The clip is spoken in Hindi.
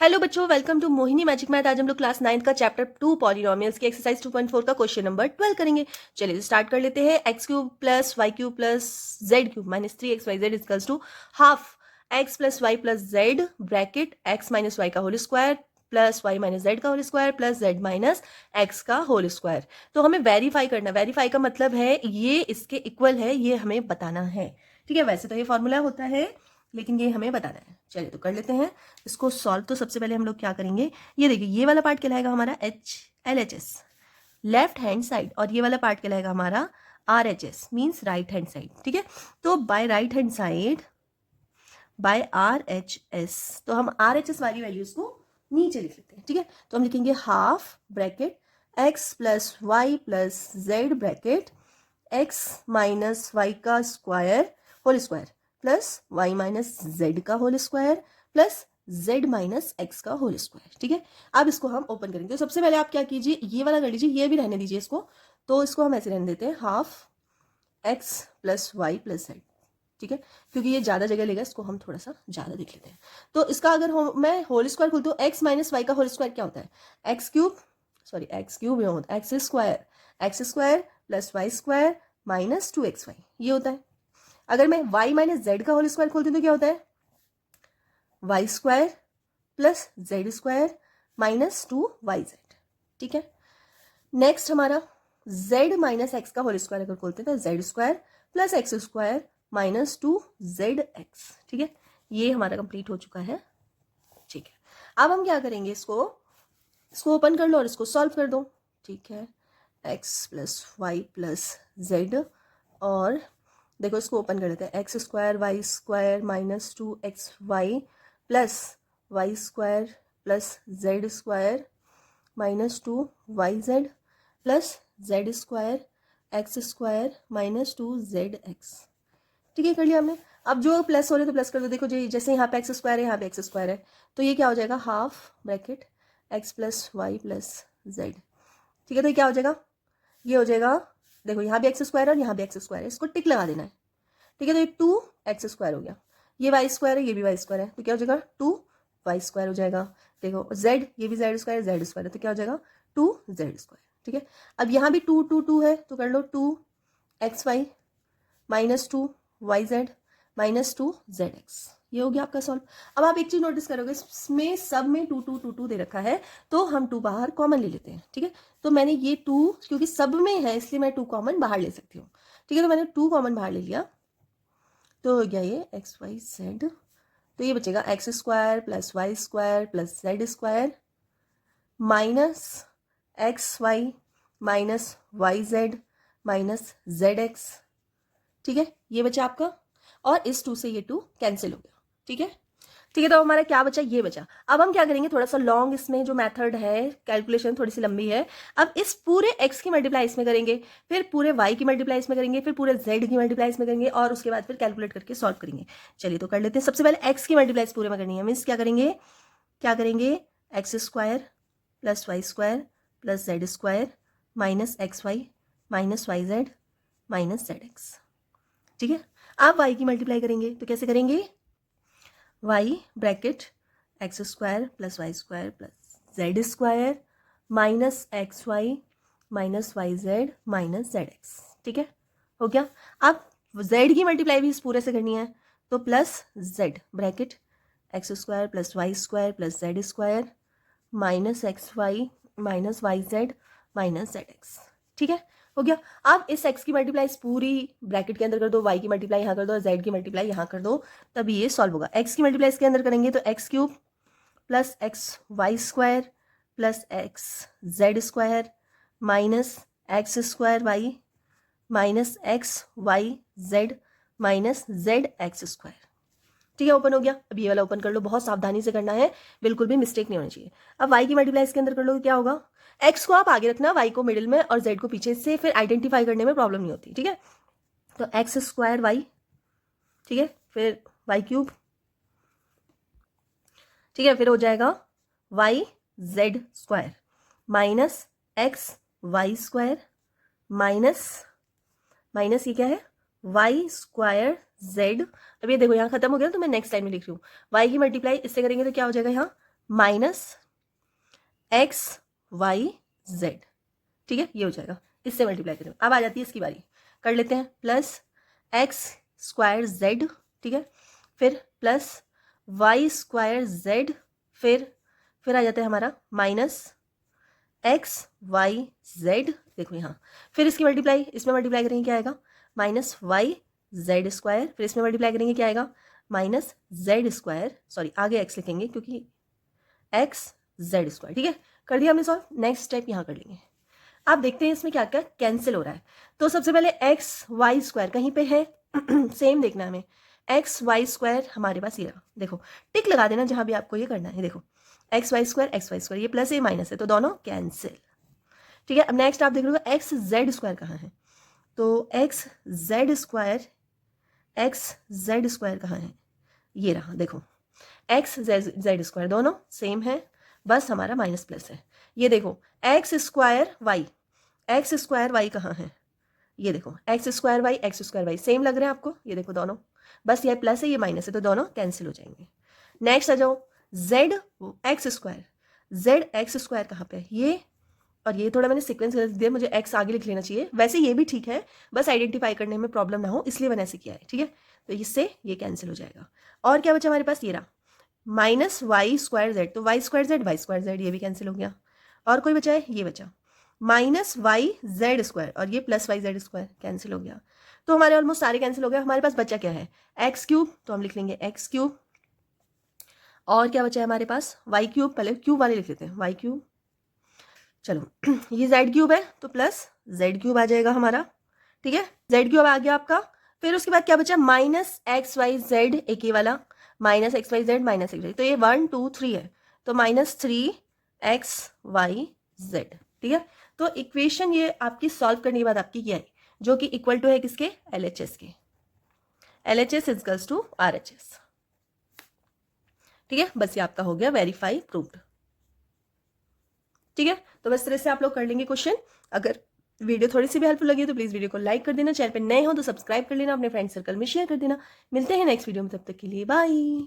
हेलो बच्चों, welcome to Mohini magic math. आज हम लोग क्लास 9 का चैप्टर 2 पॉलिनोमियल्स की एक्सरसाइज 2.4 का क्वेश्चन नंबर 12 करेंगे। चलिए स्टार्ट कर लेते हैं। X cube plus y cube plus z cube minus 3xyz equals to half x plus y plus z bracket x minus y का whole square plus y minus z का whole square plus z minus x का होल स्क्वायर। तो हमें वेरीफाई करना, वेरीफाई का मतलब है ये इसके इक्वल है, ये हमें बताना है। ठीक है, वैसे तो ये फॉर्मूला होता है लेकिन ये हमें बताना है। चलिए तो कर लेते हैं इसको सॉल्व। तो सबसे पहले हम लोग क्या करेंगे, ये देखिए ये वाला पार्ट कहलाएगा हमारा LHS लेफ्ट हैंड साइड और ये वाला पार्ट कहलाएगा हमारा RHS means right hand side. ठीक है, तो by right hand side by RHS, तो हम RHS वाली वैल्यूज को नीचे लिख लेते हैं। ठीक है, तो हम लिखेंगे half bracket x plus y plus z bracket x minus y का square whole square plus y minus z का whole square plus z minus x का होल स्क्वायर। ठीक है, अब इसको हम ओपन करेंगे। तो सबसे पहले आप क्या कीजिए, ये वाला कर लीजिए, ये भी रहने दीजिए इसको। तो इसको हम ऐसे रहने देते हैं half x plus y plus z. ठीक है, क्योंकि ये ज्यादा जगह लेगा, इसको हम थोड़ा सा ज्यादा देख लेते हैं। तो इसका अगर मैं होल स्क्वायर खोलती हूँ, एक्स माइनस वाई का होल स्क्वायर क्या होता है, एक्स क्यूब ये होता है x square plus y square minus 2xy, ये होता है। अगर मैं y माइनस जेड का होल स्क्वायर खोलती हूँ तो क्या होता है, y square plus z square minus 2yz। ठीक है, नेक्स्ट हमारा z माइनस एक्स का होल स्क्वायर अगर खोलते हैं तो z square plus x square minus 2zx। ठीक है, ये हमारा कंप्लीट हो चुका है। ठीक है, अब हम क्या करेंगे, इसको ओपन कर लो और इसको सॉल्व कर दो। ठीक है, x plus y plus z, और देखो इसको ओपन कर लेते हैं, x square y square minus 2xy plus y square plus z square minus 2yz plus z square x square minus 2zx। ठीक है, कर लिया हमने। अब जो प्लस हो रहे तो प्लस कर दो। देखो जी, जैसे यहाँ पे एक्स स्क्वायर है, यहाँ पे एक्स स्क्वायर है, तो ये क्या हो जाएगा, half bracket x plus y plus z. ठीक है, तो ये क्या हो जाएगा, ये हो जाएगा, देखो यहाँ भी एक्स स्क्वायर है और यहाँ भी एक्स स्क्वायर है, इसको टिक लगा देना है। ठीक है, तो ये 2x स्क्वायर हो गया, ये वाई स्क्वायर है, ये भी वाई स्क्वायर है, तो क्या हो जाएगा 2y स्क्वायर हो जाएगा। देखो z, ये भी जेड स्क्वायर है, तो क्या हो जाएगा 2z स्क्वायर। ठीक है, अब यहाँ भी 2 है, तो कर लो 2xy minus 2yz minus 2zx, ये हो गया आपका सॉल्व। अब आप एक चीज नोटिस करोगे, इसमें सब में 2 दे रखा है, तो हम 2 बाहर कॉमन ले लेते हैं। ठीक है, तो मैंने ये 2 क्योंकि सब में है इसलिए मैं 2 कॉमन बाहर ले सकती हूँ। ठीक है, तो मैंने 2 कॉमन बाहर ले लिया, तो हो गया ये XYZ। तो ये बचेगा x square plus y square plus z square minus XY minus YZ minus ZX। ठीक है, ये बचा आपका, और इस 2 से ये 2 कैंसिल हो गया। ठीक है, ठीक है, तो हमारा क्या बचा, ये बचा। अब हम क्या करेंगे, थोड़ा सा लॉन्ग इसमें जो मेथड है, कैलकुलेशन थोड़ी सी लंबी है। अब इस पूरे x की मल्टीप्लाई इसमें करेंगे, फिर पूरे y की मल्टीप्लाई इसमें करेंगे, फिर पूरे z की मल्टीप्लाई इसमें करेंगे, और उसके बाद फिर कैलकुलेट करके सॉल्व करेंगे। चलिए तो कर लेते हैं। सबसे पहले x की मल्टीप्लाई पूरे में करनी है, मीन्स क्या करेंगे x square plus y square plus z square minus XY minus YZ minus ZX। ठीक है, आप y की मल्टीप्लाई करेंगे तो कैसे करेंगे, y bracket x square plus y square plus z square minus XY minus YZ minus ZX। ठीक है, हो गया। अब z की मल्टीप्लाई भी इस पूरे से करनी है, तो plus z bracket x square plus y square plus z square minus XY minus YZ minus ZX। ठीक है, हो गया। अब इस x की मल्टीप्लाई इस पूरी ब्रैकेट के अंदर कर दो, y की मल्टीप्लाई यहाँ कर दो और z की मल्टीप्लाई यहाँ कर दो, तभी ये सॉल्व होगा। x की मल्टीप्लाई इसके अंदर करेंगे तो x cube plus x y square plus x z square minus x square y minus x y z minus z x square. ठीक है, ओपन हो गया। अब ये वाला ओपन कर लो, बहुत सावधानी से करना है, बिल्कुल भी मिस्टेक नहीं होनी चाहिए। अब y की मल्टीप्लाई इसके अंदर कर लो, क्या होगा, x को आप आगे रखना, y को मिडिल में और z को पीछे से, फिर आइडेंटिफाई करने में प्रॉब्लम नहीं होती। ठीक है, तो एक्स स्क्वायर वाई, ठीक है, फिर वाई क्यूब, ठीक है, फिर हो जाएगा y z square minus x y square minus ये क्या है, वाई स्क्वायर जेड। अब ये देखो यहाँ खत्म हो गया, तो मैं नेक्स्ट टाइम में लिख रही हूँ। वाई की मल्टीप्लाई इससे करेंगे तो क्या हो जाएगा, यहाँ माइनस एक्स वाई जेड, ठीक है, ये हो जाएगा, इससे मल्टीप्लाई करें। अब आ जाती है इसकी बारी, कर लेते हैं, प्लस एक्स स्क्वायर जेड, ठीक है, फिर प्लस वाई स्क्वायर जेड, फिर आ जाता है हमारा माइनस एक्स वाई जेड, देखो यहाँ, फिर इसकी मल्टीप्लाई, इसमें मल्टीप्लाई करेंगे क्या आएगा, माइनस वाई जेड स्क्वायर, फिर इसमें मल्टीप्लाई करेंगे क्या आएगा, माइनस जेड स्क्वायर, सॉरी आगे एक्स लिखेंगे क्योंकि एक्स जेड स्क्वायर, ठीक है, कर दिया हमने सॉल्व। नेक्स्ट स्टेप यहाँ कर लेंगे। आप देखते हैं इसमें क्या क्या कैंसिल हो रहा है। तो सबसे पहले एक्स वाई स्क्वायर कहीं पे है सेम देखना है हमें, एक्स वाई स्क्वायर हमारे पास ये रहा, देखो टिक लगा देना जहां भी आपको ये करना है, देखो एक्स वाई स्क्वायर, ये प्लस ये माइनस है तो दोनों कैंसिल, ठीक है। अब नेक्स्ट आप देख लो एक्स जेड स्क्वायर कहाँ है, तो एक्स जेड स्क्वायर कहाँ है, ये रहा, देखो एक्स जेड स्क्वायर दोनों सेम है, बस हमारा माइनस प्लस है। ये देखो एक्स स्क्वायर वाई कहाँ है, ये देखो एक्स स्क्वायर वाई सेम लग रहे हैं आपको, ये देखो दोनों, बस ये प्लस है ये माइनस है तो दोनों कैंसिल हो जाएंगे। नेक्स्ट आ जाओ जेड एक्स स्क्वायर कहाँ पे, ये और ये थोड़ा मैंने सीक्वेंस गलत दिया, मुझे एक्स आगे लिख लेना चाहिए, वैसे ये भी ठीक है, बस आइडेंटिफाई करने में प्रॉब्लम ना हो इसलिए मैंने ऐसे किया है, ठीक है। तो इससे ये कैंसिल हो जाएगा। और क्या बचा हमारे पास, ये रहा माइनस वाई स्क्वायर जेड, तो वाई स्क्वायर जेड ये भी कैंसिल हो गया। और कोई बचा है, ये बचा माइनस वाई जेड स्क्वायर और ये plus y z square cancel हो गया। तो हमारे ऑलमोस्ट सारे कैंसिल हो गए। हमारे पास बचा क्या है, एक्स क्यूब, तो हम लिख लेंगे एक्स क्यूब। और क्या बचा है हमारे पास, वाई क्यूब, पहले क्यूब वाले लिख लेते हैं, वाई क्यूब, चलो ये जेड क्यूब है तो प्लस जेड क्यूब आ जाएगा हमारा, ठीक है, जेड क्यूब आ गया आपका। फिर उसके बाद क्या बचा, माइनस एक्स वाई जेड, एक ही वाला minus x y z minus x y, तो ये 1 2 3 है, तो माइनस 3 एक्स वाई जेड, ठीक है। तो इक्वेशन ये आपकी सॉल्व करने के बाद आपकी क्या है, जो कि इक्वल टू है किसके, LHS के, LHS इजकल्स टू RHS, ठीक है। बस ये आपका हो गया वेरीफाई प्रूव्ड, ठीक है। तो बस तरह से आप लोग कर लेंगे क्वेश्चन। अगर वीडियो थोड़ी सी भी हेल्पफुल लगी तो प्लीज वीडियो को लाइक कर देना, चैनल पे नए हो तो सब्सक्राइब कर लेना, अपने फ्रेंड सर्कल में शेयर कर देना। मिलते हैं नेक्स्ट वीडियो में, तब तक के लिए बाय।